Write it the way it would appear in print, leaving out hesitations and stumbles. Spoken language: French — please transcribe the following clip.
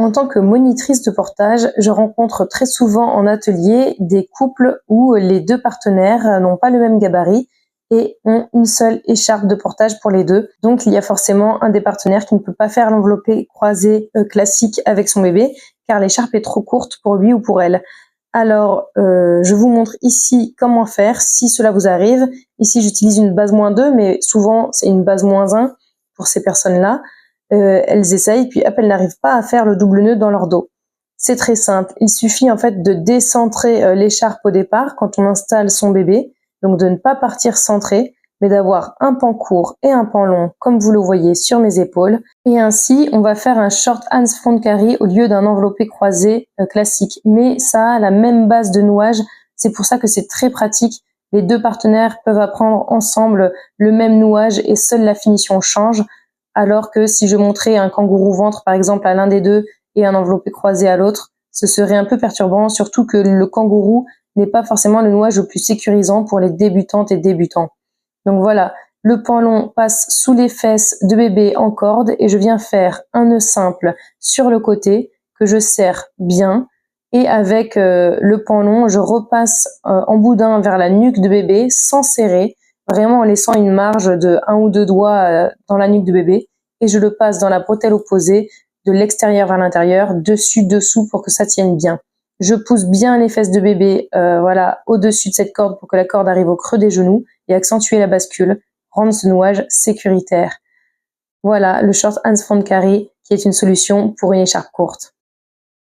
En tant que monitrice de portage, je rencontre très souvent en atelier des couples où les deux partenaires n'ont pas le même gabarit et ont une seule écharpe de portage pour les deux. Donc il y a forcément un des partenaires qui ne peut pas faire l'enveloppé croisé classique avec son bébé car l'écharpe est trop courte pour lui ou pour elle. Alors, je vous montre ici comment faire si cela vous arrive. Ici, j'utilise une base -2, mais souvent, c'est une base -1 pour ces personnes-là. Elles essayent, puis hop, elles n'arrivent pas à faire le double nœud dans leur dos. C'est très simple. Il suffit en fait de décentrer l'écharpe au départ quand on installe son bébé, donc de ne pas partir centré, mais d'avoir un pan court et un pan long, comme vous le voyez sur mes épaules. Et ainsi, on va faire un short hands front carry au lieu d'un enveloppé croisé classique. Mais ça a la même base de nouage, c'est pour ça que c'est très pratique. Les deux partenaires peuvent apprendre ensemble le même nouage et seule la finition change. Alors que si je montrais un kangourou ventre par exemple à l'un des deux et un enveloppé croisé à l'autre, ce serait un peu perturbant, surtout que le kangourou n'est pas forcément le nouage le plus sécurisant pour les débutantes et débutants. Donc voilà, le pan long passe sous les fesses de bébé en corde et je viens faire un nœud simple sur le côté que je serre bien et avec le pan long, je repasse en boudin vers la nuque de bébé sans serrer, vraiment en laissant une marge de 1 ou 2 doigts dans la nuque de bébé et je le passe dans la bretelle opposée de l'extérieur vers l'intérieur, dessus, dessous pour que ça tienne bien. Je pousse bien les fesses de bébé voilà, au-dessus de cette corde pour que la corde arrive au creux des genoux et accentuer la bascule, rendre ce nouage sécuritaire. Voilà le short hands front carry qui est une solution pour une écharpe courte.